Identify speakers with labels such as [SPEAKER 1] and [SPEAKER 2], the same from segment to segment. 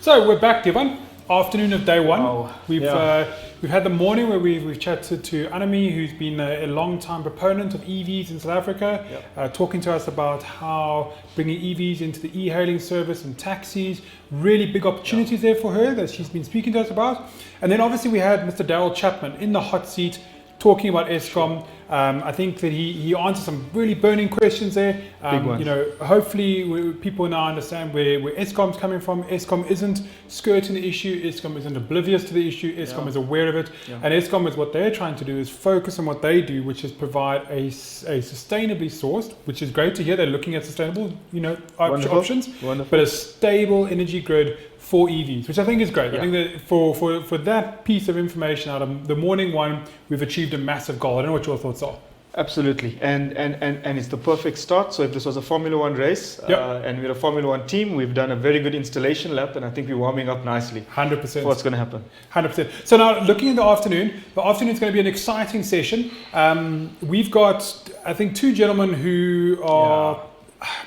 [SPEAKER 1] So we're back, Devon. Afternoon of day one.
[SPEAKER 2] Wow.
[SPEAKER 1] We've had the morning where we've chatted to Anami, who's been a long-time proponent of EVs in South Africa, talking to us about how bringing EVs into the e-hailing service and taxis, really big opportunities there for her that she's been speaking to us about. And then obviously we had Mr. Daryl Chapman in the hot seat talking about Eskom. I think that he answered some really burning questions there.
[SPEAKER 2] Big ones.
[SPEAKER 1] Hopefully people now understand where Eskom's coming from. Eskom isn't skirting the issue. Eskom isn't oblivious to the issue. Eskom is aware of it. And Eskom is what they're trying to do is focus on what they do, which is provide a sustainably sourced, which is great to hear. They're looking at sustainable, options, but a stable energy grid for EVs, which I think is great. I think that for that piece of information out of the morning one, we've achieved a massive goal. I don't know what your thoughts are.
[SPEAKER 2] Absolutely, and it's the perfect start. So if this was a Formula One race and we're a Formula One team, we've done a very good installation lap, and I think we're warming up nicely.
[SPEAKER 1] 100%.
[SPEAKER 2] For what's going to happen.
[SPEAKER 1] 100%. So now looking at the afternoon is going to be an exciting session. We've got, I think, two gentlemen who are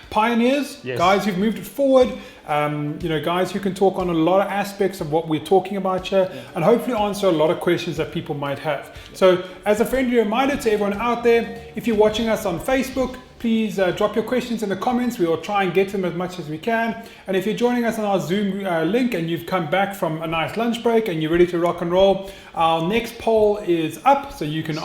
[SPEAKER 1] pioneers, guys who've moved it forward. Guys who can talk on a lot of aspects of what we're talking about here and hopefully answer a lot of questions that people might have. So as a friendly reminder to everyone out there, if you're watching us on Facebook, please drop your questions in the comments. We will try and get to them as much as we can. And if you're joining us on our Zoom link and you've come back from a nice lunch break and you're ready to rock and roll, our next poll is up. So you can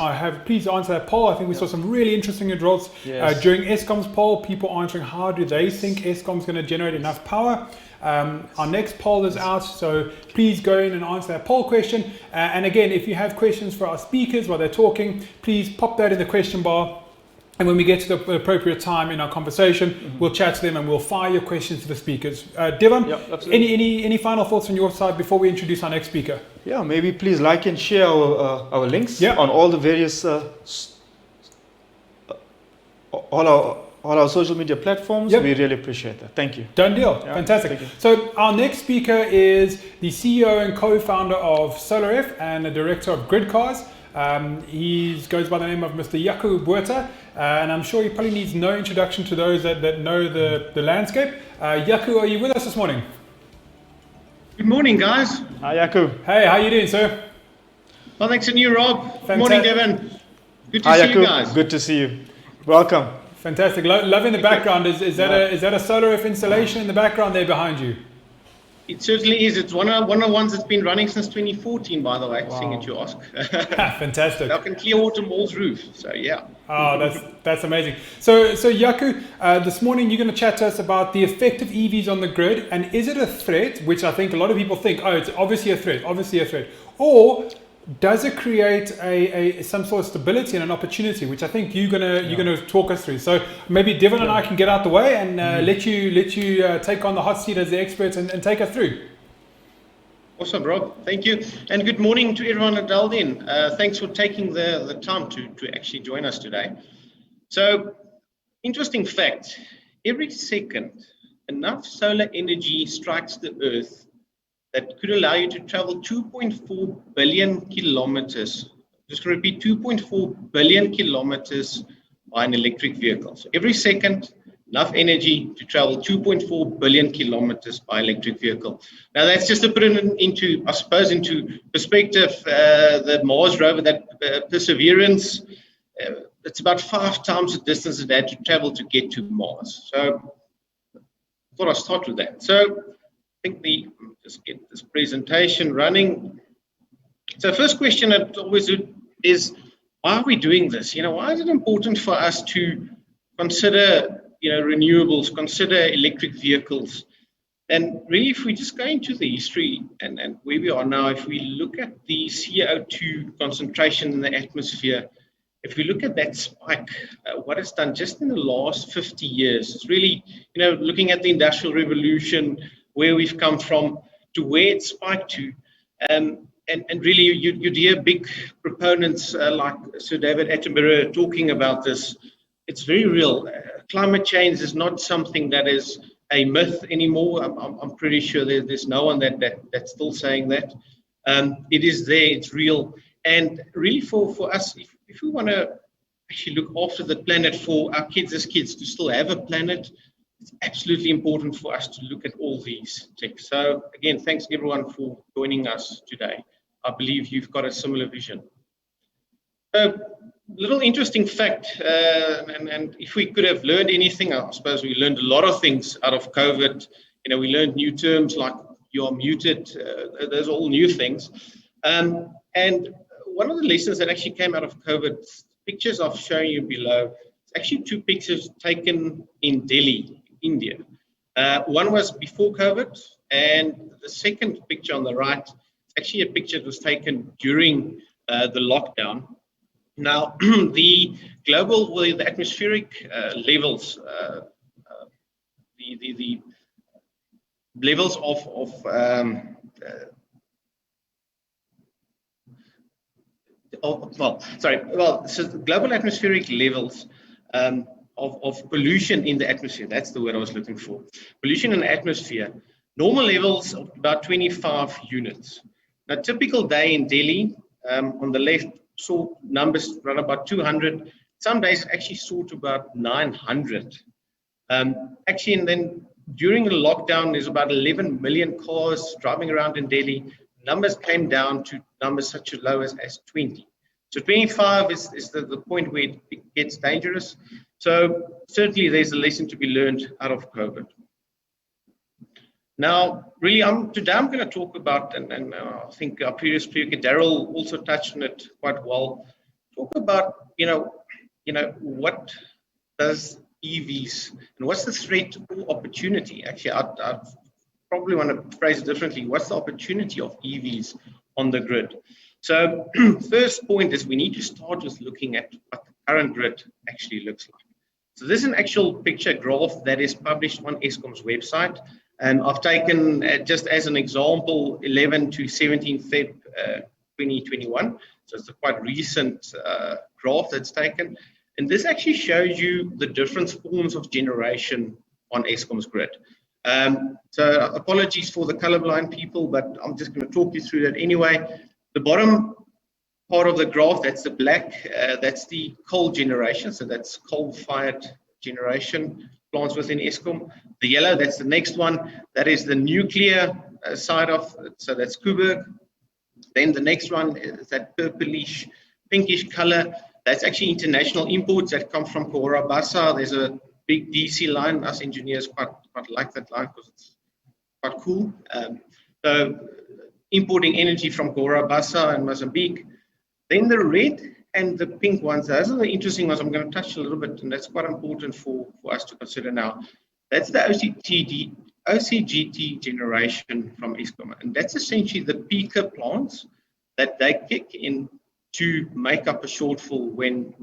[SPEAKER 1] please answer that poll. I think we saw some really interesting results during Eskom's poll. People answering how do they think Eskom's going to generate enough power. Our next poll is out, so please go in and answer that poll question. And again, if you have questions for our speakers while they're talking, please pop that in the question bar. And when we get to the appropriate time in our conversation, we'll chat to them and we'll fire your questions to the speakers. Devon, any final thoughts on your side before we introduce our next speaker?
[SPEAKER 2] Yeah, maybe please like and share our links on all the various all our social media platforms. We really appreciate that. Thank you.
[SPEAKER 1] Done deal. Fantastic. So our next speaker is the CEO and co-founder of Solareff and the director of GridCars. He goes by the name of Mr. Jaco Botha, and I'm sure he probably needs no introduction to those that know the landscape. Jaco, are you with us this morning?
[SPEAKER 3] Good morning, guys.
[SPEAKER 2] Hi, Jaco.
[SPEAKER 1] Hey, how you doing, sir?
[SPEAKER 3] Well, thanks to you, Rob. Good morning, Devon. Good to see you guys.
[SPEAKER 2] Good to see you. Welcome.
[SPEAKER 1] Fantastic. Loving the background. Is that a Solareff installation in the background there behind you?
[SPEAKER 3] It certainly is. It's one of the ones that's been running since 2014, by the way, seeing it you ask.
[SPEAKER 1] Fantastic.
[SPEAKER 3] Now can Clearwater Mall's roof, so yeah.
[SPEAKER 1] Oh, that's amazing. So Jaco, this morning you're going to chat to us about the effect of EVs on the grid, and is it a threat, which I think a lot of people think, it's obviously a threat, or does it create some sort of stability and an opportunity, which I think you're gonna talk us through. So maybe Devon and I can get out the way and let you take on the hot seat as the expert and take us through.
[SPEAKER 3] Awesome, Rob. Thank you, and good morning to everyone at dialed in. Thanks for taking the time to actually join us today. So, interesting fact: every second, enough solar energy strikes the Earth that could allow you to travel 2.4 billion kilometers. Just going to repeat, 2.4 billion kilometers by an electric vehicle. So every second, enough energy to travel 2.4 billion kilometers by electric vehicle. Now that's just to put it into perspective, the Mars rover, that Perseverance, it's about 5 times the distance it had to travel to get to Mars. So I thought I'd start with that. So I think just get this presentation running. So first question I always do is, why are we doing this? Why is it important for us to consider, renewables, consider electric vehicles? And really, if we just go into the history and where we are now, if we look at the CO2 concentration in the atmosphere, if we look at that spike, what it's done just in the last 50 years, it's really, looking at the Industrial Revolution, where we've come from to where it spiked to. And really, you'd hear big proponents like Sir David Attenborough talking about this. It's very real. Climate change is not something that is a myth anymore. I'm pretty sure there's no one that's still saying that. It is there, it's real. And really for us, if we want to actually look after the planet, for our kids as kids to still have a planet, it's absolutely important for us to look at all these things. So again, thanks everyone for joining us today. I believe you've got a similar vision. So, little interesting fact, and if we could have learned anything, I suppose we learned a lot of things out of COVID. You know, we learned new terms like you're muted, those are all new things. And one of the lessons that actually came out of COVID, pictures I've shown you below, it's actually two pictures taken in Delhi, India. One was before COVID, and the second picture on the right, it's actually a picture that was taken during the lockdown. Now, the global, the atmospheric levels, the levels of so the global atmospheric levels of pollution in the atmosphere, that's the word I was looking for. Pollution in the atmosphere, normal levels of about 25 units. Now, typical day in Delhi, on the left, saw numbers run about 200. Some days actually saw to about 900. Actually, and then during the lockdown, there's about 11 million cars driving around in Delhi. Numbers came down to numbers such as low as 20. So 25 is the point where it gets dangerous. So certainly there's a lesson to be learned out of COVID. Now, really, today I'm going to talk about, and I think our previous speaker, Daryl, also touched on it quite well. Talk about, what does EVs, and what's the threat or opportunity? Actually, I probably want to phrase it differently. What's the opportunity of EVs on the grid? So first point is we need to start with looking at what the current grid actually looks like. So this is an actual picture graph that is published on Eskom's website. And I've taken, just as an example, 11 to 17 Feb 2021. So it's a quite recent graph that's taken. And this actually shows you the different forms of generation on Eskom's grid. So apologies for the colorblind people, but I'm just going to talk you through that anyway. The bottom part of the graph, that's the black, that's the coal generation. So that's coal-fired generation plants within Eskom. The yellow, that's the next one. That is the nuclear side of, so that's Kuberg. Then the next one is that purplish, pinkish color. That's actually international imports that come from Cahora Bassa. There's a big DC line. Us engineers quite like that line because it's quite cool. So importing energy from Cahora Bassa and Mozambique. Then the red and the pink ones, those are the interesting ones. I'm going to touch a little bit, and that's quite important for us to consider now. That's the OCGT generation from Eskom, and that's essentially the peaker plants that they kick in to make up a shortfall when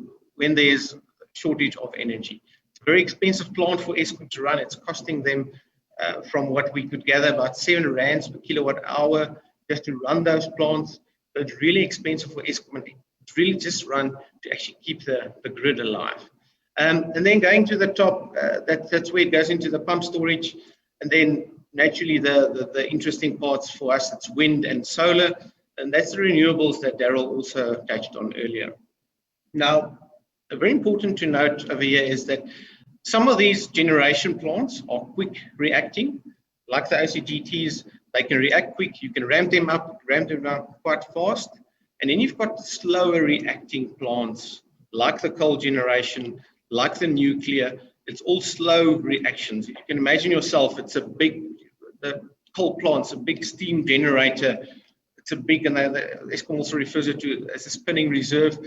[SPEAKER 3] there's shortage of energy. It's a very expensive plant for Eskom to run. It's costing them, from what we could gather, about 7 rands per kilowatt hour just to run those plants. So it's really expensive for Eskom. It's really just run to actually keep the grid alive. And then going to the top, that's where it goes into the pump storage. And then naturally the interesting parts for us, it's wind and solar. And that's the renewables that Daryl also touched on earlier. Now, very important to note over here is that some of these generation plants are quick reacting, like the OCGTs. They can react quick. You can ramp them up quite fast. And then you've got slower reacting plants, like the coal generation, like the nuclear. It's all slow reactions. You can imagine yourself, it's the coal plant's a big steam generator. It's a big, and Eskom also refers it to as a spinning reserve.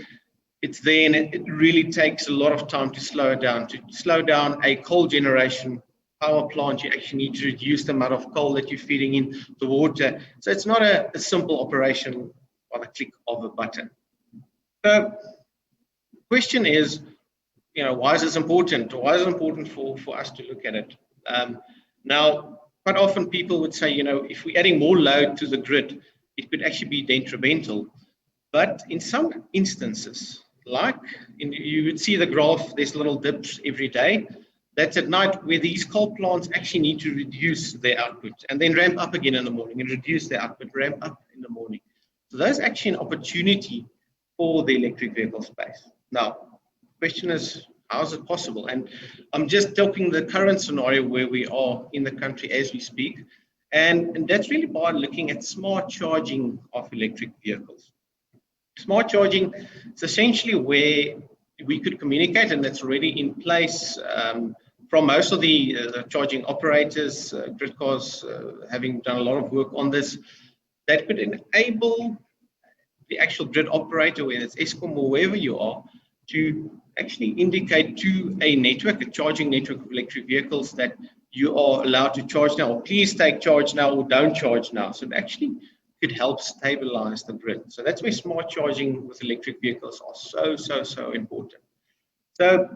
[SPEAKER 3] It's there, and it really takes a lot of time to slow it down. To slow down a coal generation power plant, you actually need to reduce the amount of coal that you're feeding in the water. So it's not a simple operation by the click of a button. So the question is, why is this important? Why is it important for us to look at it? Now, quite often people would say, if we're adding more load to the grid, it could actually be detrimental. But in some instances, you would see the graph, there's little dips every day. That's at night where these coal plants actually need to reduce their output and then ramp up again in the morning and reduce their output, ramp up in the morning. So there's actually an opportunity for the electric vehicle space. Now, the question is, How is it possible? And I'm just talking the current scenario where we are in the country as we speak. And that's really by looking at smart charging of electric vehicles. Smart charging is essentially where we could communicate, and that's already in place from most of the charging operators, GridCars having done a lot of work on this, that could enable the actual grid operator, whether it's ESCOM or wherever you are, to actually indicate to a network, a charging network of electric vehicles, that you are allowed to charge now, or please take charge now, or don't charge now. So it actually could help stabilize the grid. So that's where smart charging with electric vehicles are so important. So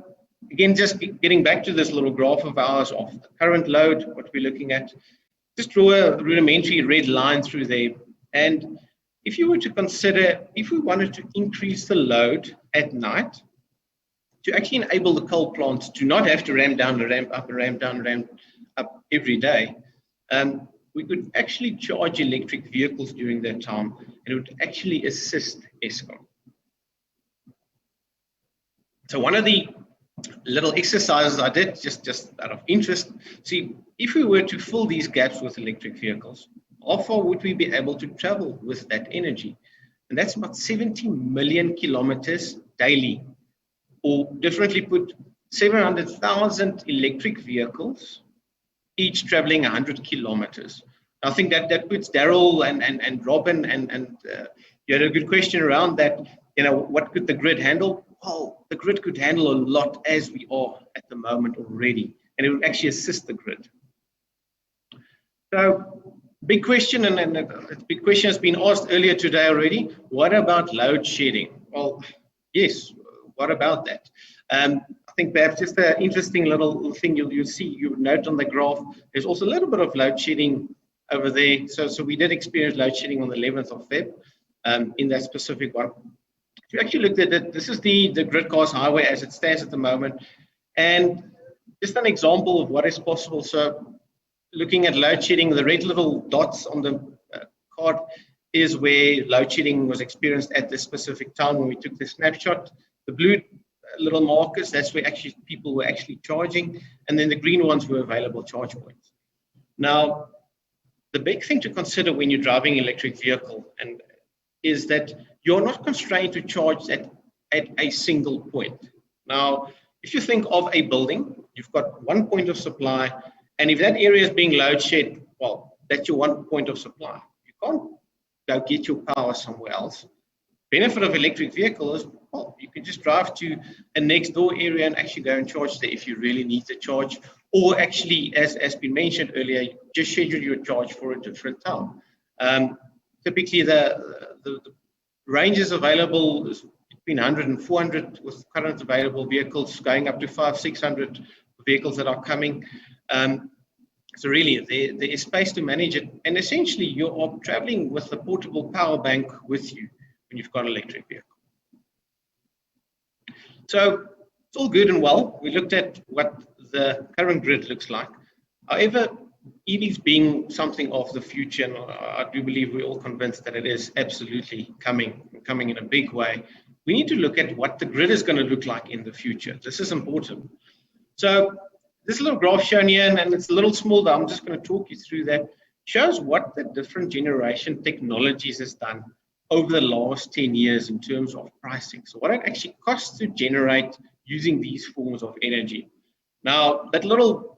[SPEAKER 3] again, just getting back to this little graph of ours of the current load, what we're looking at, just draw a rudimentary red line through there. And if you were to consider, if we wanted to increase the load at night, to actually enable the coal plants to not have to ramp down, ramp up, ramp down, ramp up every day, we could actually charge electric vehicles during that time, and it would actually assist ESCOM. So one of the little exercises I did, just out of interest, see, if we were to fill these gaps with electric vehicles, how far would we be able to travel with that energy? And that's about 70 million kilometers daily. Or differently put, 700,000 electric vehicles, each traveling 100 kilometers. I think that puts Daryl and Robin and you had a good question around that. You know, what could the grid handle? Well, the grid could handle a lot as we are at the moment already, and it would actually assist the grid. So, big question, and a big question has been asked earlier today already. What about load shedding? Well, yes. What about that? I think perhaps just an interesting little thing you'll see, you note on the graph, there's also a little bit of load shedding over there. So we did experience load shedding on the 11th of Feb in that specific one. If you actually looked at it, this is the GridCars highway as it stands at the moment. And just an example of what is possible. So looking at load shedding, the red little dots on the card is where load shedding was experienced at this specific time when we took the snapshot. The blue little markers, that's where actually people were actually charging, and then the green ones were available charge points. Now, the big thing to consider when you're driving an electric vehicle is that you're not constrained to charge at a single point. Now, if you think of a building, you've got one point of supply, and if that area is being load shed, well, that's your one point of supply. You can't go get your power somewhere else. Benefit of electric vehicle is, well, you can just drive to a next door area and actually go and charge there if you really need to charge, or actually, as been mentioned earlier, just schedule your charge for a different time. Typically, the ranges available is between 100 and 400 with current available vehicles, going up to 500-600 vehicles that are coming. So really, there is space to manage it, and essentially, you are traveling with a portable power bank with you when you've got an electric vehicle. So it's all good and well. We looked at what the current grid looks like. However, EVs being something of the future, and I do believe we're all convinced that it is absolutely coming in a big way, we need to look at what the grid is going to look like in the future. This is important. So this little graph shown here, and it's a little small, but I'm just going to talk you through that, shows what the different generation technologies has done over the last 10 years in terms of pricing. So what it actually costs to generate using these forms of energy. Now, that little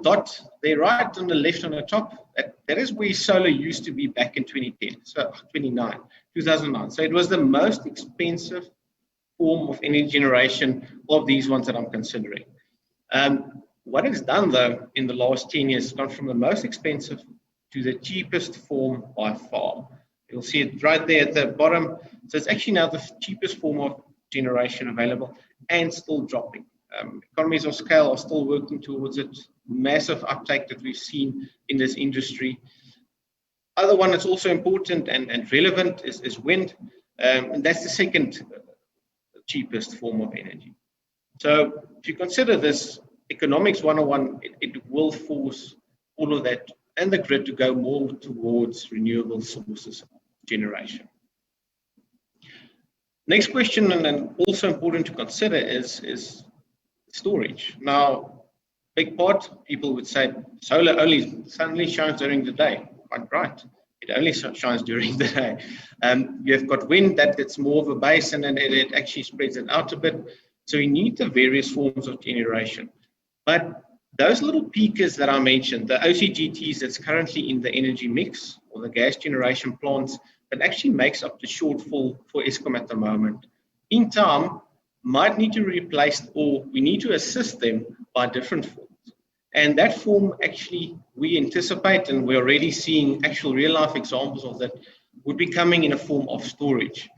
[SPEAKER 3] dot there right on the left on the top, that is where solar used to be back in 2010, so 2009. So it was the most expensive form of energy generation of these ones that I'm considering. What it's done though in the last 10 years has gone from the most expensive to the cheapest form by far. You'll see it right there at the bottom. So it's actually now the cheapest form of generation available and still dropping. Economies of scale are still working towards it. Massive uptake that we've seen in this industry. Other one that's also important and relevant is wind. And that's the second cheapest form of energy. So if you consider this economics 101, it will force all of that and the grid to go more towards renewable sources of generation. Next question, and also important to consider, is storage. Now, big part, people would say solar only suddenly shines during the day. Quite right. It only shines during the day. You've got wind that's more of a basin, and it actually spreads it out a bit. So you need the various forms of generation. But those little peakers that I mentioned, the OCGTs that's currently in the energy mix, or the gas generation plants, that actually makes up the shortfall for Eskom at the moment, in time might need to be replaced, or we need to assist them by different forms. And that form actually we anticipate, and we're already seeing actual real life examples of that, would be coming in a form of storage.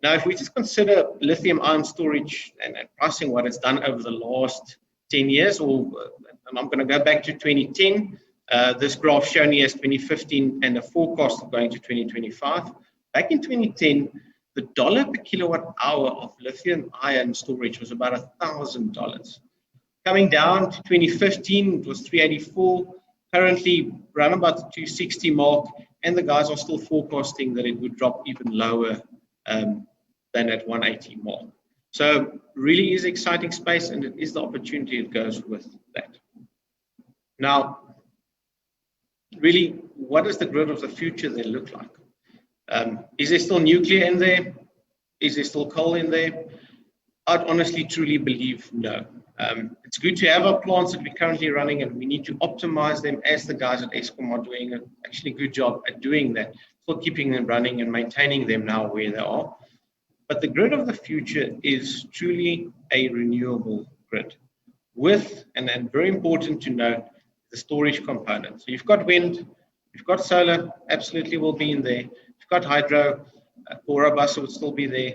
[SPEAKER 3] Now, if we just consider lithium ion storage and pricing, what it's done over the last 10 years, and I'm going to go back to 2010, this graph shown here is 2015 and a forecast going to 2025. Back in 2010, the dollar per kilowatt hour of lithium ion storage was about $1,000. Coming down to 2015, it was 384. Currently, around about the 260 mark, and the guys are still forecasting that it would drop even lower than at 180 mark. So, really is exciting space, and it is the opportunity that goes with that. Now, really, what does the grid of the future then look like? Is there still nuclear in there? Is there still coal in there? I'd honestly, truly believe no. It's good to have our plants that we're currently running, and we need to optimize them, as the guys at Eskom are doing an actually good job at doing that, for keeping them running and maintaining them now where they are. But the grid of the future is truly a renewable grid with, and very important to note, the storage component. So you've got wind, you've got solar, absolutely will be in there. You've got hydro, Bus would still be there.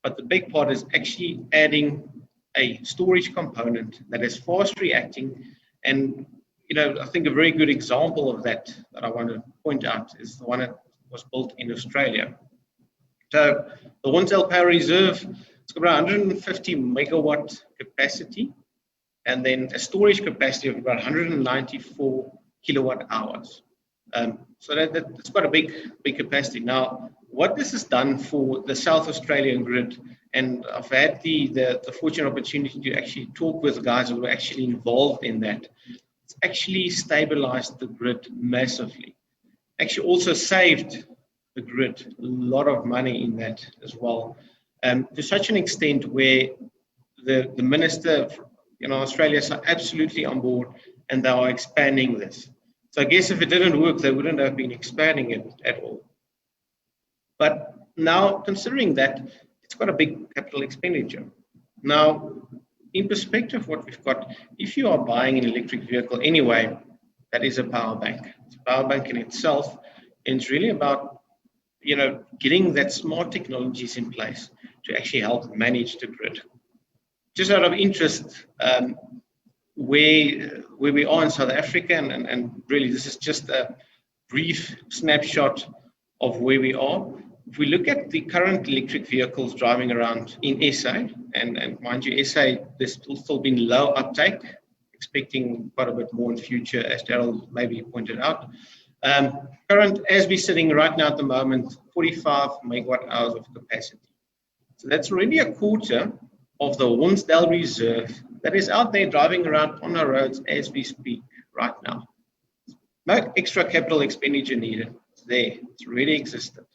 [SPEAKER 3] But the big part is actually adding a storage component that is fast reacting. And, I think a very good example of that I want to point out is the one that was built in Australia. So the Windsdale Power Reserve, it's got about 150 megawatt capacity, and then a storage capacity of about 194 kilowatt hours. So that's quite a big capacity. Now, what this has done for the South Australian grid, and I've had the fortunate opportunity to actually talk with guys who were actually involved in that, it's actually stabilized the grid massively. Actually also saved the grid a lot of money in that as well, to such an extent where the minister in Australia is absolutely on board, and they are expanding this. So I guess if it didn't work, they wouldn't have been expanding it at all. But now, considering that, it's got a big capital expenditure. Now, in perspective, what we've got, if you are buying an electric vehicle anyway, that is a power bank. It's a power bank in itself, and it's really about, getting that smart technologies in place to actually help manage the grid. Just out of interest, where we are in South Africa, and really this is just a brief snapshot of where we are. If we look at the current electric vehicles driving around in SA, and mind you, SA, there's still been low uptake, expecting quite a bit more in the future, as Daryl maybe pointed out. Current, as we're sitting right now at the moment, 45 megawatt hours of capacity. So that's already a quarter of the Windsdale Reserve that is out there driving around on our roads as we speak right now. No extra capital expenditure needed. It's there. It's already existed.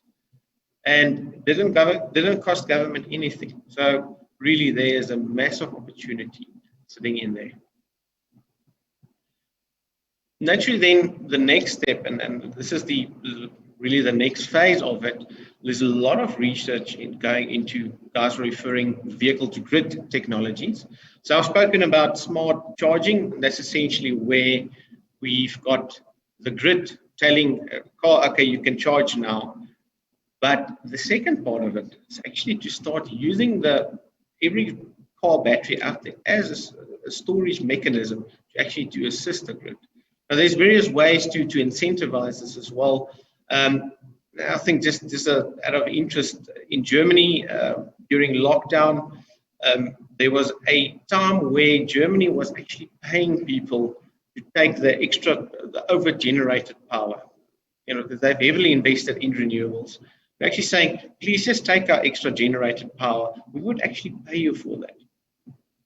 [SPEAKER 3] And didn't cost government anything. So really there is a massive opportunity sitting in there. Naturally then the next step, and this is really the next phase of it, there's a lot of research going into, guys referring vehicle to grid technologies. So I've spoken about smart charging. That's essentially where we've got the grid telling a car, okay, you can charge now. But the second part of it is actually to start using every car battery out there as a storage mechanism to actually to assist the grid. Now, there's various ways to incentivize this as well. I think just out of interest, in Germany, during lockdown, there was a time where Germany was actually paying people to take the over-generated power. Because they've heavily invested in renewables. They're actually saying, please just take our extra generated power. We would actually pay you for that.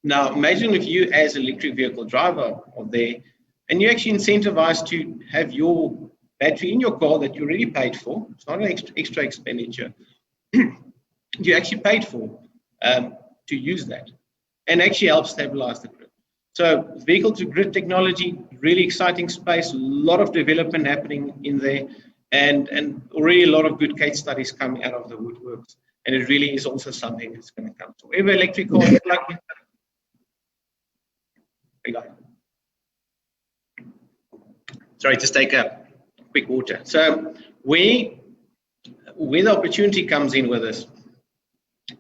[SPEAKER 3] Now, imagine if you as an electric vehicle driver are there and you're actually incentivized to have your battery in your car that you already paid for. It's not an extra expenditure. You actually paid for to use that and actually help stabilize the grid. So vehicle to grid technology, really exciting space, a lot of development happening in there, and already a lot of good case studies coming out of the woodworks. And it really is also something that's going to come. So every electric car plug in. Sorry, just take a quick water. So where the opportunity comes in with this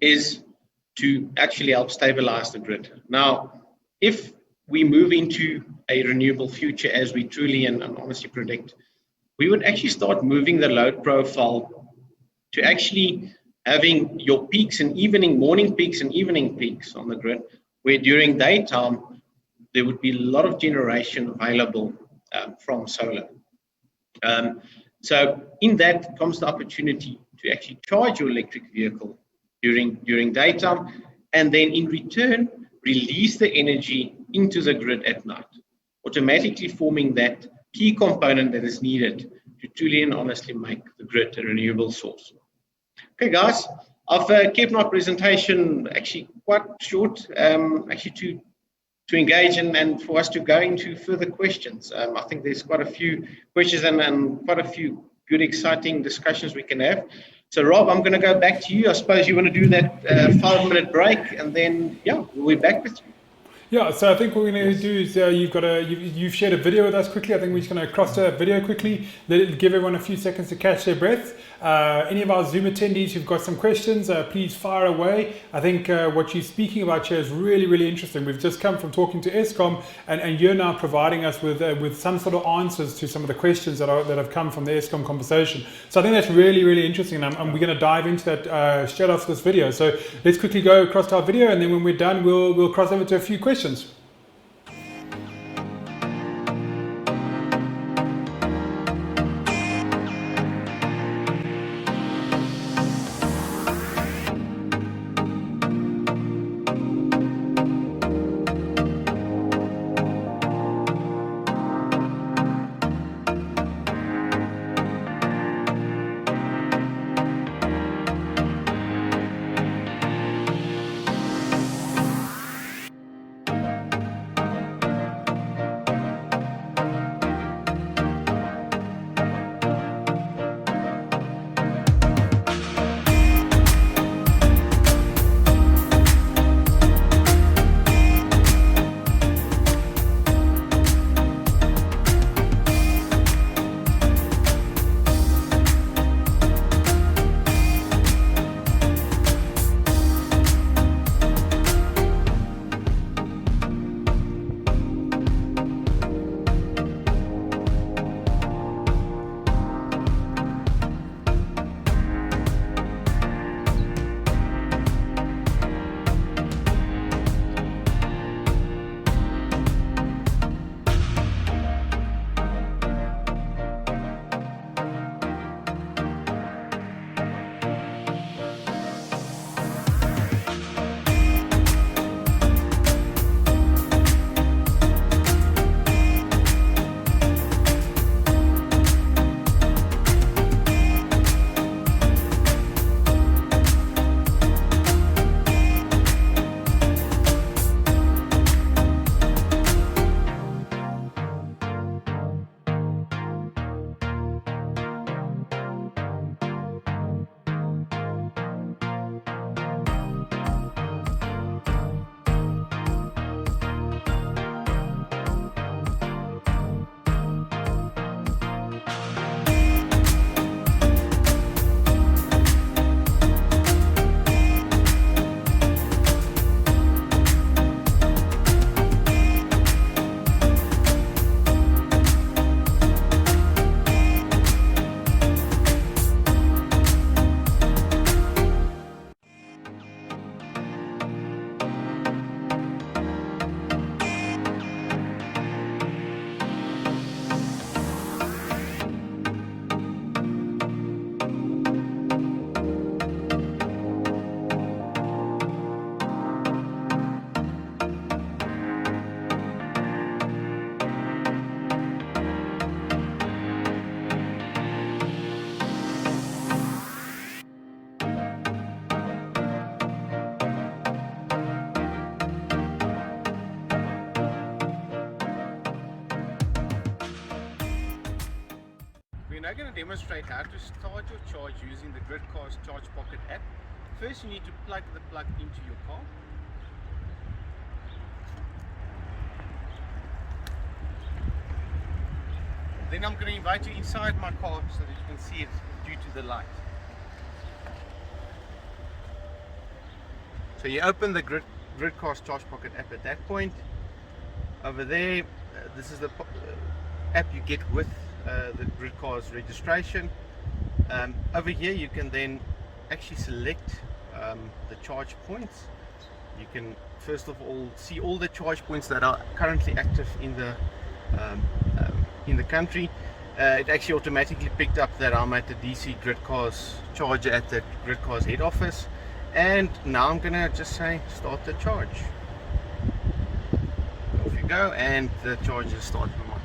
[SPEAKER 3] is to actually help stabilize the grid. Now, if we move into a renewable future as we truly and honestly predict, we would actually start moving the load profile to actually having your peaks and morning peaks and evening peaks on the grid, where during daytime, there would be a lot of generation available from solar. So in that comes the opportunity to actually charge your electric vehicle during daytime, and then in return, release the energy into the grid at night, automatically forming that key component that is needed to truly and honestly make the grid a renewable source. Okay, guys, I've kept my presentation actually quite short, actually to engage and for us to go into further questions. I think there's quite a few questions and quite a few good, exciting discussions we can have. So, Rob, I'm going to go back to you. I suppose you want to do that 5-minute break, and then, yeah, we'll be back with you.
[SPEAKER 1] Yeah, so I think what we're going to do is you've shared a video with us quickly. I think we're just going to cross that video quickly, give everyone a few seconds to catch their breath. Any of our Zoom attendees who've got some questions, please fire away. I think what you're speaking about here is really, really interesting. We've just come from talking to Eskom, and you're now providing us with some sort of answers to some of the questions that have come from the Eskom conversation. So I think that's really, really interesting, and we're going to dive into that straight after this video. So let's quickly go across to our video, and then when we're done, we'll cross over to a few questions.
[SPEAKER 3] going to demonstrate how to start your charge using the GridCars Charge Pocket app. First, you need to plug the plug into your car. Then I'm going to invite you inside my car so that you can see it due to the light. So you open the GridCars Charge Pocket app at that point. Over there, this is the app you get with the GridCars registration. Over here you can then actually select the charge points. You can first of all see all the charge points that are currently active in the country. It actually automatically picked up that I'm at the DC GridCars charger at the GridCars head office, and now I'm gonna just say start the charge. Off you go, and the charge is started on my car.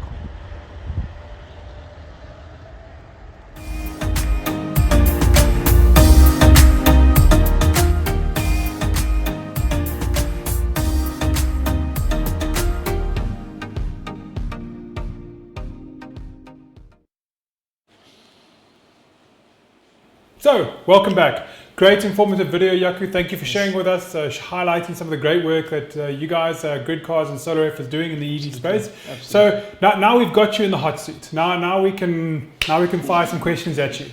[SPEAKER 1] So, welcome back. Great informative video, Jaco. Thank you for sharing with us, highlighting some of the great work that you guys, GridCars and Solareff, is doing in the EV space.
[SPEAKER 2] Absolutely.
[SPEAKER 1] So now we've got you in the hot seat. Now we can fire some questions at you.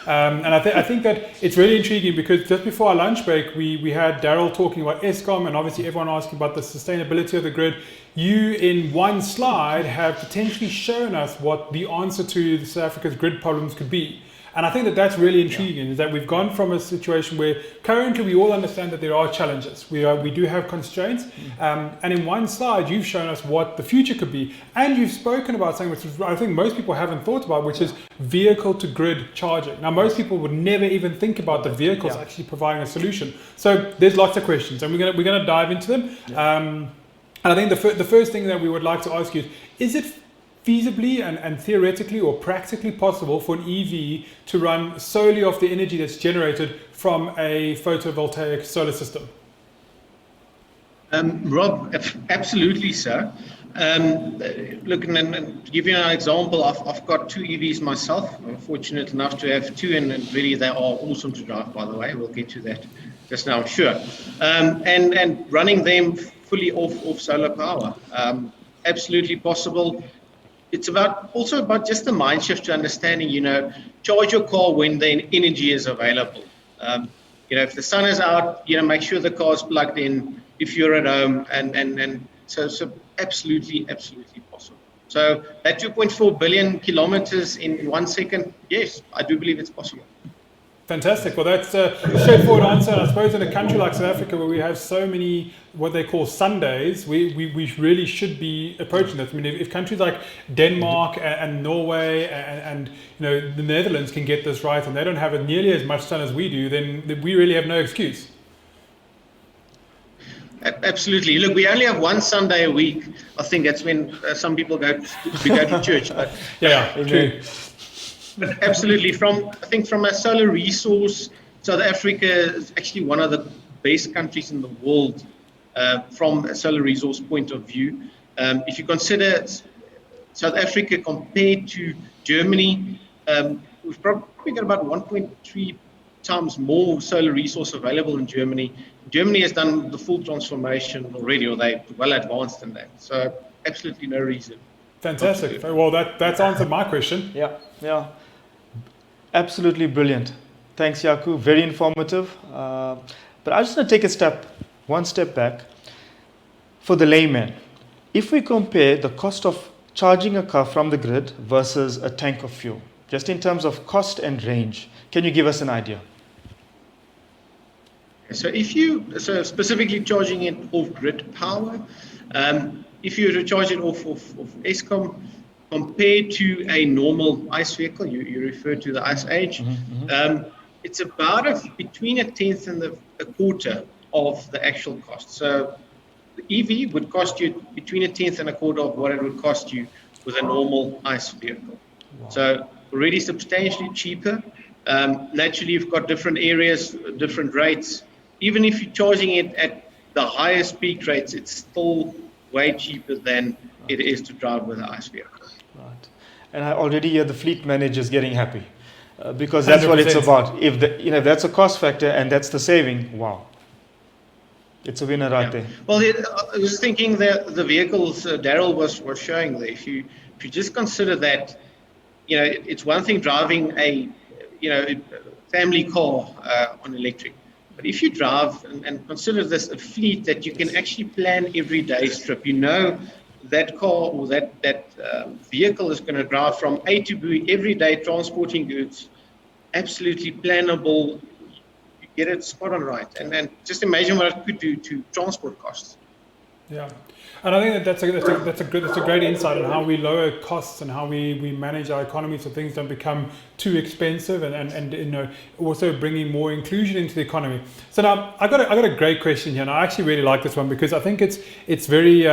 [SPEAKER 1] And I think that it's really intriguing because just before our lunch break, we had Daryl talking about ESCOM and obviously everyone asking about the sustainability of the grid. You, in one slide, have potentially shown us what the answer to South Africa's grid problems could be. And I think that that's really intriguing, is that we've gone from a situation where currently we all understand that there are challenges. We do have constraints. And in one slide, you've shown us what the future could be. And you've spoken about something which I think most people haven't thought about, which is vehicle to grid charging. Now, most people would never even think about the vehicles actually providing a solution. So there's lots of questions and we're gonna dive into them. And I think the first thing that we would like to ask you is it feasibly and theoretically or practically possible for an EV to run solely off the energy that's generated from a photovoltaic solar system?
[SPEAKER 3] Rob, absolutely, sir. Look, and to give you an example, I've got two EVs myself. I'm fortunate enough to have two, and really they are awesome to drive, by the way. We'll get to that just now, I'm sure. And running them fully off solar power, absolutely possible. It's also about just the mind shift to understanding, charge your car when the energy is available. If the sun is out, make sure the car's plugged in if you're at home, and so absolutely possible. So that 2.4 billion kilometers in 1 second, yes, I do believe it's possible.
[SPEAKER 1] Fantastic. Well, that's a straightforward answer. I suppose in a country like South Africa, where we have so many what they call Sundays, we really should be approaching this. I mean, if countries like Denmark and Norway and the Netherlands can get this right, and they don't have nearly as much sun as we do, then we really have no excuse.
[SPEAKER 3] Absolutely. Look, we only have one Sunday a week. I think that's when some people go to church. But
[SPEAKER 1] yeah, true.
[SPEAKER 3] But absolutely, I think from a solar resource, South Africa is actually one of the best countries in the world from a solar resource point of view. If you consider South Africa compared to Germany, we've probably got about 1.3 times more solar resource available in Germany. Germany has done the full transformation already, or they're well advanced in that. So absolutely no reason.
[SPEAKER 1] Fantastic. Well, that's answered my question.
[SPEAKER 2] Yeah. Absolutely brilliant. Thanks, Jaco. Very informative. But I just want to take one step back. For the layman, if we compare the cost of charging a car from the grid versus a tank of fuel, just in terms of cost and range, can you give us an idea?
[SPEAKER 3] So specifically charging it off grid power, if you were to charge it off ESCOM, compared to a normal ICE vehicle, you refer to the ICE age, it's about between a tenth and a quarter of the actual cost. So the EV would cost you between a tenth and a quarter of what it would cost you with a normal ICE vehicle. Wow. So already substantially cheaper. Naturally, you've got different areas, different rates. Even if you're charging it at the highest peak rates, it's still way cheaper than it is to drive with an ICE vehicle.
[SPEAKER 2] Right. and I already hear the fleet managers getting happy because that's 100%. What it's about. If that's a cost factor and that's the saving, wow, it's a winner right there.
[SPEAKER 3] Well, I was thinking that the vehicles Daryl was showing there. If you just consider that, it's one thing driving a family car on electric. But if you drive and consider this a fleet that you can actually plan every day's trip, that car or that vehicle is going to drive from A to B every day, transporting goods, absolutely plannable. You get it spot on right, and just imagine what it could do to transport costs.
[SPEAKER 1] Yeah, and I think that's a great insight on how we lower costs and how we manage our economy so things don't become too expensive, and also bringing more inclusion into the economy. So now I got a great question here, and I actually really like this one because I think it's very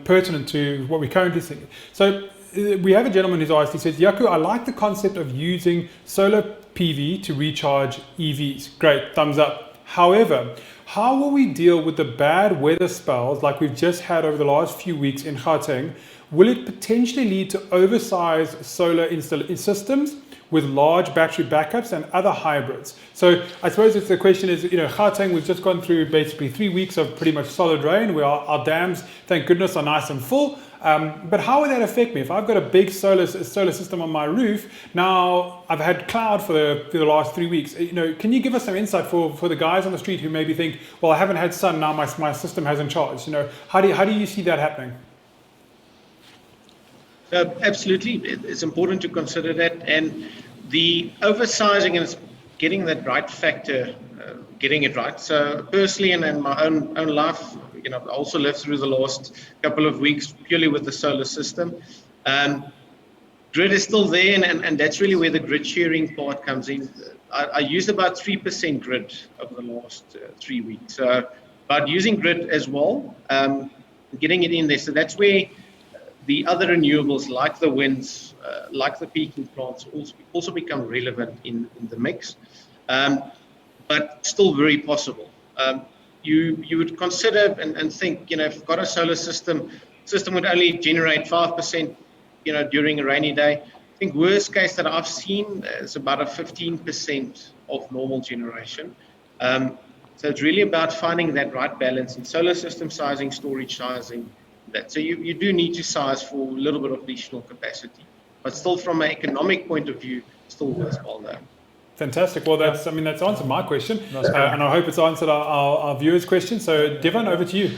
[SPEAKER 1] pertinent to what we currently see. So we have a gentleman who's asked. He says, Jaco, I like the concept of using solar PV to recharge EVs. Great, thumbs up. However, how will we deal with the bad weather spells like we've just had over the last few weeks in Gauteng? Will it potentially lead to oversized solar systems with large battery backups and other hybrids? So I suppose the question is, Gauteng, we've just gone through basically 3 weeks of pretty much solid rain where our dams, thank goodness, are nice and full. But how would that affect me? If I've got a big solar system on my roof, now I've had cloud for the last 3 weeks. Can you give us some insight for the guys on the street who maybe think, well, I haven't had sun, now my system hasn't charged. How do you see that happening?
[SPEAKER 3] Absolutely, it's important to consider that, and the oversizing and getting that right factor, getting it right. So personally, and in my own life, I also lived through the last couple of weeks purely with the solar system. Grid is still there, and that's really where the grid sharing part comes in. I used about 3% grid over the last 3 weeks. But using grid as well, getting it in there. So that's where the other renewables like the winds, like the peaking plants also become relevant in the mix, but still very possible. You would consider and think, if you've got a solar system would only generate 5%, during a rainy day. I think worst case that I've seen is about a 15% of normal generation. So it's really about finding that right balance in solar system sizing, storage sizing. So you do need to size for a little bit of additional capacity, but still from an economic point of view, still worthwhile there.
[SPEAKER 1] Fantastic. Well, that's answered my question, and I hope it's answered our viewers' question. So, Devon, over to you.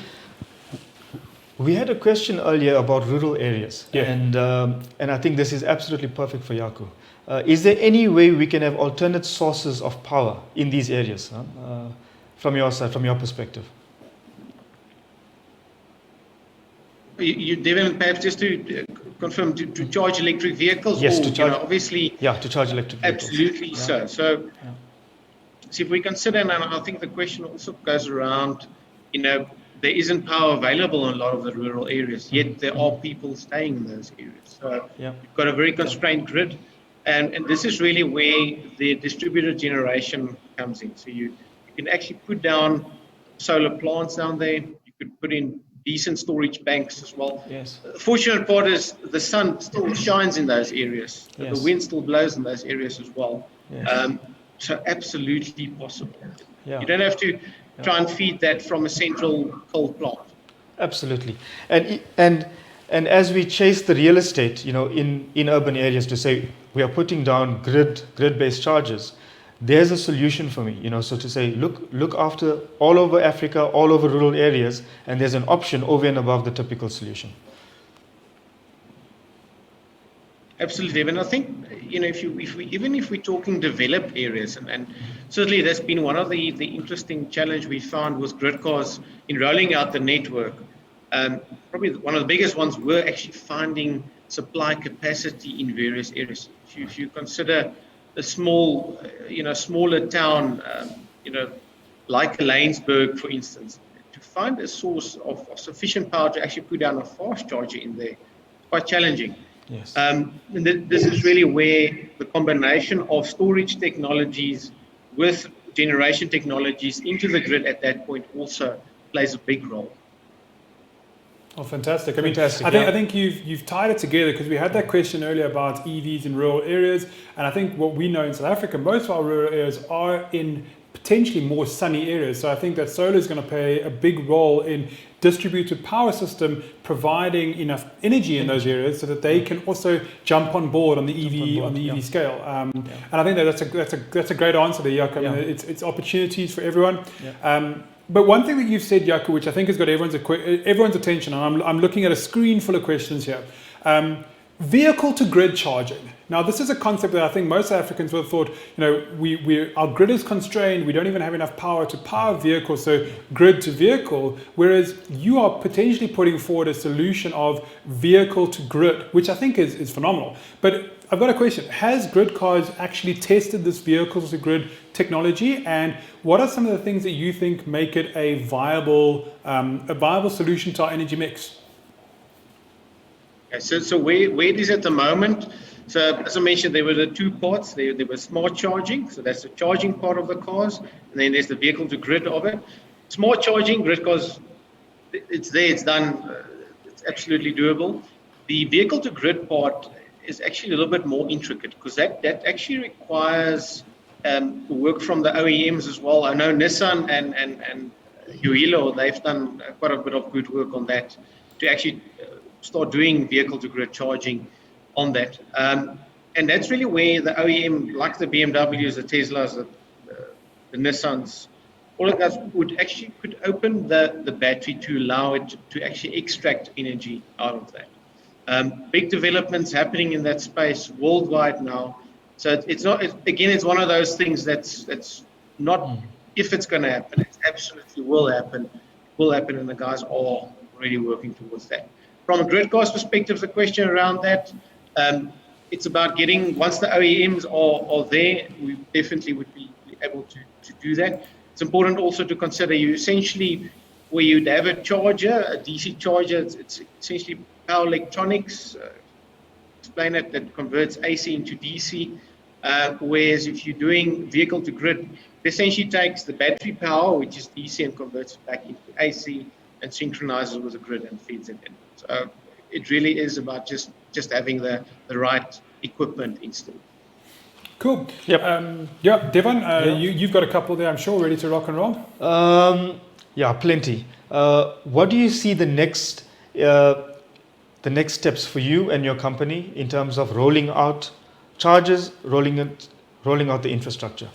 [SPEAKER 2] We had a question earlier about rural areas,
[SPEAKER 1] yeah.
[SPEAKER 2] And I think this is absolutely perfect for Jaco. Is there any way we can have alternate sources of power in these areas, from your side, from your perspective?
[SPEAKER 3] Devon, perhaps just to confirm, to charge electric vehicles?
[SPEAKER 2] Yes,
[SPEAKER 3] or,
[SPEAKER 2] to charge.
[SPEAKER 3] Obviously.
[SPEAKER 2] Yeah, to charge electric vehicles.
[SPEAKER 3] Absolutely, yeah. So if we consider, and I think the question also goes around, there isn't power available in a lot of the rural areas, yet there are people staying in those areas. So you've got a very constrained grid, and this is really where the distributed generation comes in. So you can actually put down solar plants down there. You could put in decent storage banks as well.
[SPEAKER 2] Yes.
[SPEAKER 3] The fortunate part is the sun still shines in those areas. Yes. The wind still blows in those areas as well. Yes. So absolutely possible. Yeah. You don't have to try and feed that from a central coal plant.
[SPEAKER 2] Absolutely. And as we chase the real estate, in urban areas to say we are putting down grid-based charges, there's a solution for me, so to say, look after all over Africa, all over rural areas, and there's an option over and above the typical solution.
[SPEAKER 3] Absolutely, and I think if we're talking developed areas, and certainly that's been one of the interesting challenge we found with GridCars in rolling out the network. Probably one of the biggest ones were actually finding supply capacity in various areas. If you consider a smaller town, like Laingsburg, for instance, to find a source of sufficient power to actually put down a fast charger in there, quite challenging.
[SPEAKER 2] Yes.
[SPEAKER 3] And this is really where the combination of storage technologies with generation technologies into the grid at that point also plays a big role.
[SPEAKER 1] Oh, fantastic.
[SPEAKER 2] Fantastic,
[SPEAKER 1] I think you've tied it together, because we had that question earlier about EVs in rural areas. And I think what we know in South Africa, most of our rural areas are in potentially more sunny areas. So I think that solar is going to play a big role in distributed power system providing enough energy in those areas so that they can also jump on board on the EV scale. And I think that's a great answer there, Jaco. I mean, it's opportunities for everyone. But one thing that you've said, Jaco, which I think has got everyone's attention, and I'm looking at a screen full of questions here. Vehicle to grid charging. Now, this is a concept that I think most Africans would have thought, our grid is constrained, we don't even have enough power to power vehicles, so grid to vehicle, whereas you are potentially putting forward a solution of vehicle to grid, which I think is phenomenal. But I've got a question. Has GridCars actually tested this vehicle to grid technology, and what are some of the things that you think make it a viable solution to our energy mix?
[SPEAKER 3] Okay, so where it is at the moment, so as I mentioned, there were the two parts. There was smart charging, so that's the charging part of the cars, and then there's the vehicle to grid of it. Smart charging, GridCars, it's there, it's done, it's absolutely doable. The vehicle to grid part is actually a little bit more intricate, because that actually requires work from the OEMs as well. I know Nissan and Uhilo, they've done quite a bit of good work on that to actually start doing vehicle to grid charging on that. And that's really where the OEM, like the BMWs, the Teslas, the Nissans, all of that could open the battery to allow it to actually extract energy out of that. Big developments happening in that space worldwide now. So it's one of those things that's not if it's going to happen. It absolutely will happen. And the guys are already working towards that. From a GridCars perspective, the question around that, it's about getting, once the OEMs are there, we definitely would be able to do that. It's important also to consider you essentially, where you'd have a charger, a DC charger, it's essentially power electronics, explain it, that converts AC into DC, whereas if you're doing vehicle to grid, it essentially takes the battery power, which is DC, and converts it back into AC and synchronizes with the grid and feeds it in. So it really is about just having the right equipment installed.
[SPEAKER 1] Cool. Yep. Devon, you've got a couple there, I'm sure, ready to rock and roll?
[SPEAKER 2] Yeah, plenty. What do you see the next steps for you and your company in terms of rolling out chargers, rolling out the infrastructure?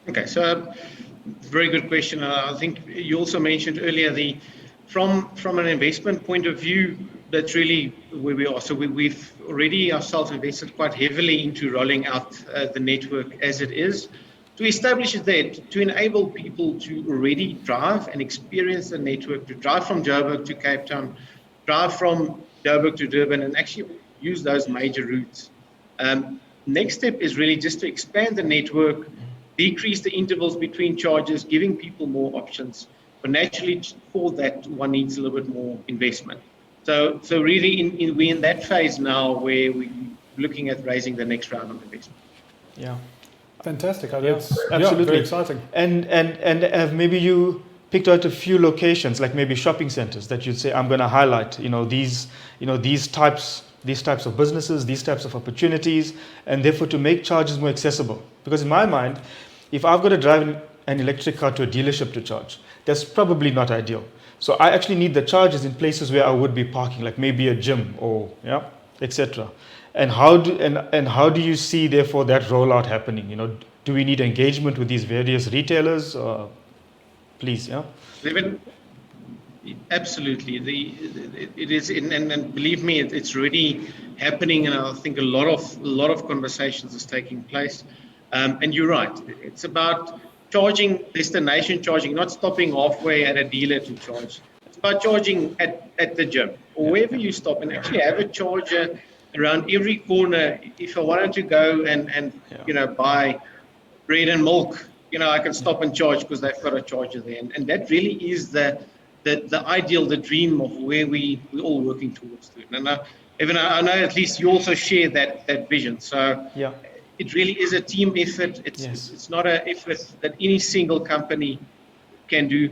[SPEAKER 3] Okay, so very good question. I think you also mentioned earlier from an investment point of view, that's really where we are. So we've already ourselves invested quite heavily into rolling out the network as it is, to establish it there, to enable people to already drive and experience the network, to drive from Joburg to Cape Town, drive from Joburg to Durban, and actually use those major routes. Next step is really just to expand the network, decrease the intervals between charges, giving people more options. But naturally, for that, one needs a little bit more investment. So really, we're in that phase now where we're looking at raising the next round of investment.
[SPEAKER 2] Yeah.
[SPEAKER 1] Fantastic.
[SPEAKER 2] That's absolutely
[SPEAKER 1] very exciting.
[SPEAKER 2] And have maybe you picked out a few locations, like maybe shopping centers, that you'd say, I'm going to highlight, these types of businesses, these types of opportunities, and therefore to make charges more accessible. Because in my mind, if I've got to drive an electric car to a dealership to charge, that's probably not ideal. So I actually need the charges in places where I would be parking, like maybe a gym or etc. And how do you see therefore that rollout happening? Do we need engagement with these various retailers? Please,
[SPEAKER 3] Absolutely. It is, and believe me, it's already happening, and I think a lot of conversations is taking place. And you're right. It's about charging, destination charging, not stopping halfway at a dealer to charge. It's about charging at the gym or wherever you stop, and actually have a charger around every corner. If I wanted to go and buy bread and milk, I can stop and charge because they've got a charger there. And that really is the ideal, the dream of where we're all working towards. And Evan, I know at least you also share that vision. So it really is a team effort. It's not an effort that any single company can do.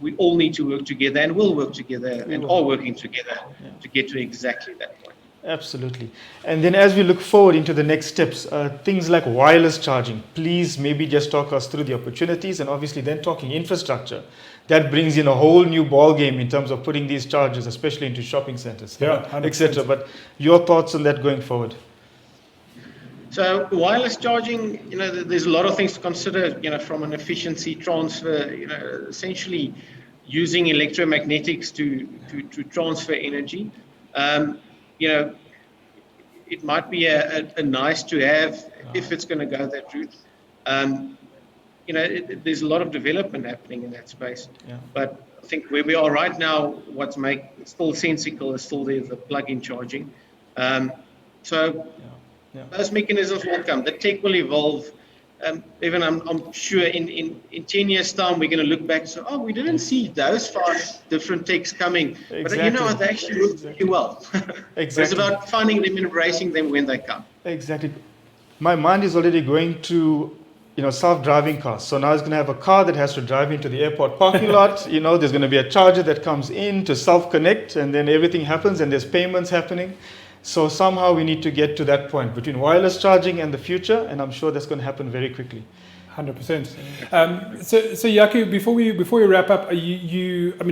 [SPEAKER 3] we all need to work together, and will work together, and are working together to get to exactly that point.
[SPEAKER 2] Absolutely. And then as we look forward into the next steps, things like wireless charging, please maybe just talk us through the opportunities, and obviously then talking infrastructure. That brings in a whole new ball game in terms of putting these chargers, especially into shopping centers, etc. But your thoughts on that going forward?
[SPEAKER 3] So wireless charging, there's a lot of things to consider, from an efficiency transfer, essentially using electromagnetics to transfer energy. It might be a nice to have if it's going to go that route. There's a lot of development happening in that space.
[SPEAKER 2] Yeah.
[SPEAKER 3] But I think where we are right now, what's still sensible is still the plug-in charging. Those mechanisms will come. The tech will evolve. Even I'm sure in 10 years' time, we're going to look back and say, we didn't see those 5 different techs coming.
[SPEAKER 2] Exactly.
[SPEAKER 3] But they actually work pretty well.
[SPEAKER 2] Exactly.
[SPEAKER 3] It's about finding them and embracing them when they come.
[SPEAKER 2] Exactly. My mind is already going to self-driving cars. So now it's going to have a car that has to drive into the airport parking lot. There's going to be a charger that comes in to self-connect, and then everything happens, and there's payments happening. So somehow we need to get to that point between wireless charging and the future, and I'm sure that's going to happen very quickly.
[SPEAKER 1] 100%. So Jaco, before we wrap up, I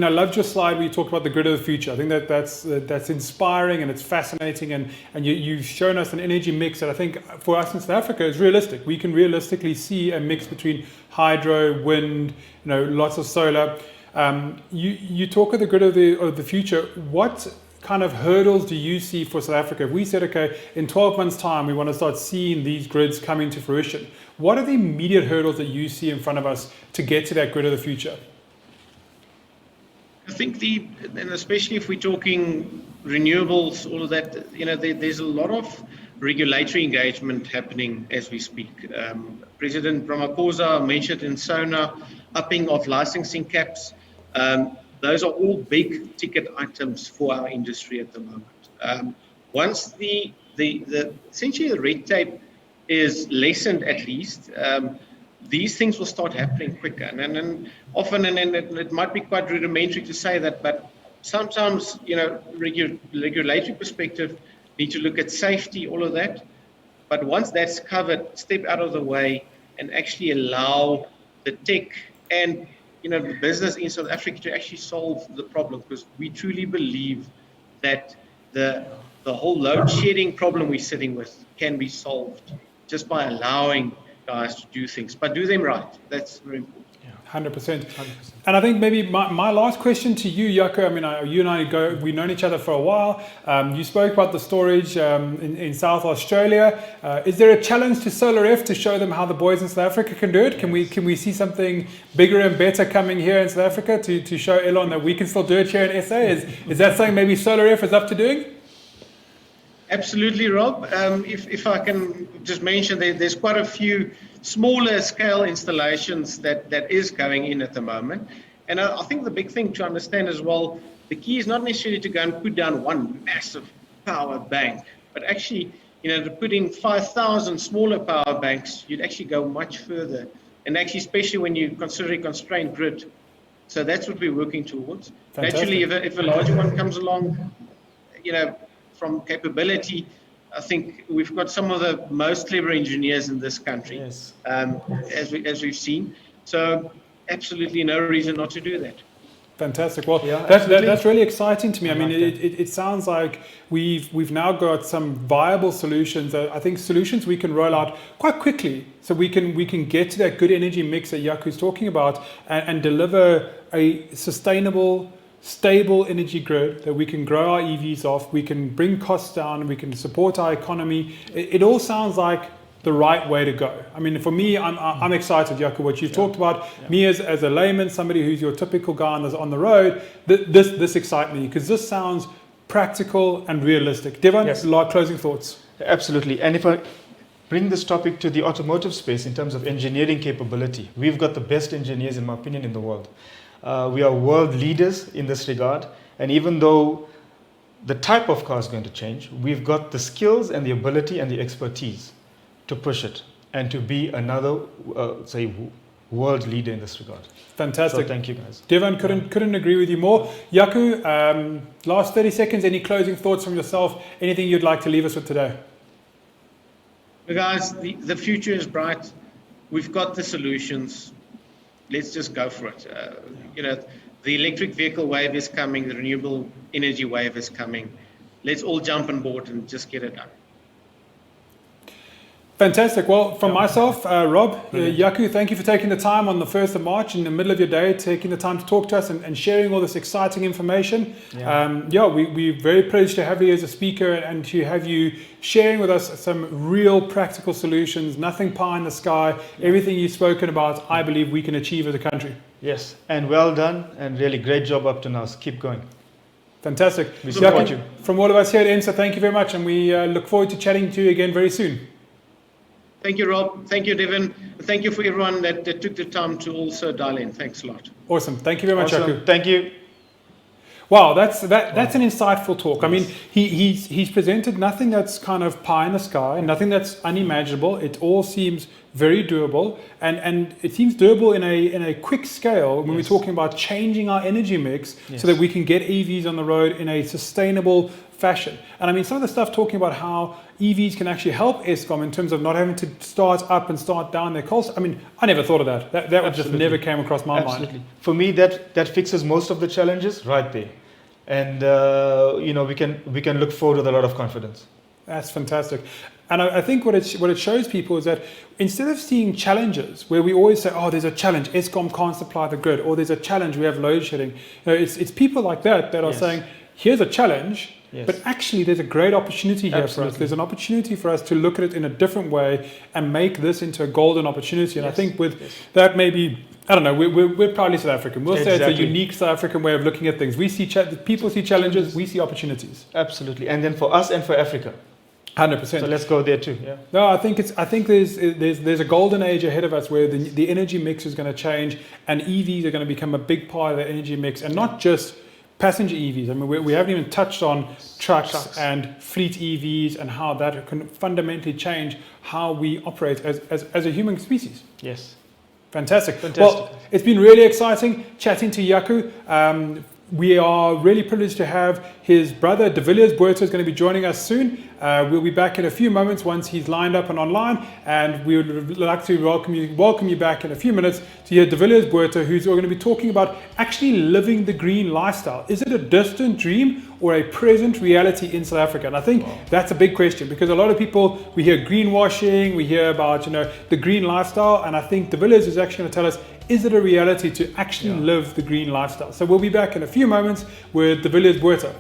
[SPEAKER 1] loved your slide where you talked about the grid of the future. I think that's inspiring, and it's fascinating, and you've shown us an energy mix that I think for us in South Africa is realistic. We can realistically see a mix between hydro, wind, lots of solar. You talk of the grid of the future. What kind of hurdles do you see for South Africa? If we said, okay, in 12 months' time, we want to start seeing these grids coming to fruition, what are the immediate hurdles that you see in front of us to get to that grid of the future?
[SPEAKER 3] I think and especially if we're talking renewables, all of that, there's a lot of regulatory engagement happening as we speak. President Ramaphosa mentioned in SONA, upping of licensing caps. Those are all big ticket items for our industry at the moment. Once essentially the red tape is lessened, at least, these things will start happening quicker. And often, and it might be quite rudimentary to say that, but sometimes, regulatory perspective, need to look at safety, all of that. But once that's covered, step out of the way and actually allow the tech and the business in South Africa to actually solve the problem, because we truly believe that the whole load shedding problem we're sitting with can be solved just by allowing guys to do things, but do them right. That's very important.
[SPEAKER 1] 100%. And I think maybe my last question to you, Jaco, you and I we've known each other for a while. You spoke about the storage in South Australia. Is there a challenge to Solareff to show them how the boys in South Africa can do it? Can we see something bigger and better coming here in South Africa to show Elon that we can still do it here in SA? Is that something maybe Solareff is up to doing?
[SPEAKER 3] Absolutely, Rob. If I can just mention, there's quite a few smaller scale installations that is going in at the moment. And I think the big thing to understand as well, the key is not necessarily to go and put down one massive power bank, but actually, to put in 5,000 smaller power banks, you'd actually go much further. And actually, especially when you consider a constrained grid. So that's what we're working towards.
[SPEAKER 1] Fantastic.
[SPEAKER 3] Naturally, if a larger one comes along, from capability, I think we've got some of the most clever engineers in this country,
[SPEAKER 2] yes.
[SPEAKER 3] As we've seen. So absolutely no reason not to do that.
[SPEAKER 1] Fantastic. Well,
[SPEAKER 2] Yeah,
[SPEAKER 1] that's really exciting to me.
[SPEAKER 2] I like
[SPEAKER 1] it sounds like we've now got some viable solutions. I think solutions we can roll out quite quickly, so we can get to that good energy mix that Jaco's talking about, and deliver a sustainable, stable energy grid that we can grow our EVs off, we can bring costs down, we can support our economy. It all sounds like the right way to go. For me, I'm excited, Jaco, what you've talked about. Yeah. Me as a layman, somebody who's your typical guy on the road, this excites me, because this sounds practical and realistic. Devon,
[SPEAKER 2] yes.
[SPEAKER 1] Closing thoughts.
[SPEAKER 2] Absolutely. And if I bring this topic to the automotive space in terms of engineering capability, we've got the best engineers, in my opinion, in the world. We are world leaders in this regard, and even though the type of car is going to change, we've got the skills and the ability and the expertise to push it and to be another, world leader in this regard.
[SPEAKER 1] Fantastic.
[SPEAKER 2] So thank you, guys.
[SPEAKER 1] Devon, couldn't agree with you more. Jaco, last 30 seconds, any closing thoughts from yourself? Anything you'd like to leave us with today?
[SPEAKER 3] Guys, the future is bright. We've got the solutions. Let's just go for it. The electric vehicle wave is coming. The renewable energy wave is coming. Let's all jump on board and just get it done.
[SPEAKER 1] Fantastic. Well, from myself, Rob, Jaco, thank you for taking the time on the 1st of March in the middle of your day, taking the time to talk to us and sharing all this exciting information. We're very privileged to have you as a speaker and to have you sharing with us some real practical solutions, nothing pie in the sky. Everything you've spoken about, I believe we can achieve as a country.
[SPEAKER 2] Yes, and well done, and really great job up to now. So keep going.
[SPEAKER 1] Fantastic.
[SPEAKER 2] We support you.
[SPEAKER 1] From all of us here at EMCSA, thank you very much, and we look forward to chatting to you again very soon.
[SPEAKER 3] Thank you, Rob. Thank you, Devon. Thank you for everyone that took the time to also dial in. Thanks a lot.
[SPEAKER 1] Awesome. Thank you very much, Jaco.
[SPEAKER 2] Thank you.
[SPEAKER 1] Wow, that's an insightful talk. Yes. I mean, he's presented nothing that's kind of pie in the sky, nothing that's unimaginable. It all seems very doable, and it seems doable in a quick scale when we're talking about changing our energy mix so that we can get EVs on the road in a sustainable fashion. And I mean, some of the stuff talking about how EVs can actually help Eskom in terms of not having to start up and start down their costs. I mean, I never thought of that. That just never came across my mind.
[SPEAKER 2] For me, that fixes most of the challenges right there. And we can look forward with a lot of confidence.
[SPEAKER 1] That's fantastic. And I think what it shows people is that instead of seeing challenges where we always say, oh, there's a challenge, Eskom can't supply the grid, or there's a challenge, we have load shedding. It's people like that are saying, here's a challenge, but actually there's a great opportunity here for us. There's an opportunity for us to look at it in a different way and make this into a golden opportunity. And I think with that, maybe, I don't know, we're proudly South African. We'll say it's a unique South African way of looking at things. We see people see challenges, we see opportunities.
[SPEAKER 2] Absolutely. And then for us and for Africa.
[SPEAKER 1] 100%.
[SPEAKER 2] So let's go there too. Yeah.
[SPEAKER 1] No, I think there's a golden age ahead of us where the energy mix is going to change, and EVs are going to become a big part of the energy mix, and not just passenger EVs. I mean, we haven't even touched on trucks and fleet EVs and how that can fundamentally change how we operate as a human species.
[SPEAKER 2] Yes.
[SPEAKER 1] Fantastic. Well, it's been really exciting chatting to Jaco. We are really privileged to have his brother, De Villiers Botha, is going to be joining us soon. We'll be back in a few moments once he's lined up and online, and we would like to welcome you back in a few minutes to hear De Villiers Botha, who's going to be talking about actually living the green lifestyle. Is it a distant dream or a present reality in South Africa? And I think that's a big question, because a lot of people, we hear greenwashing, we hear about the green lifestyle, and I think De Villiers is actually going to tell us, is it a reality to actually live the green lifestyle? So we'll be back in a few moments with De Villiers Botha.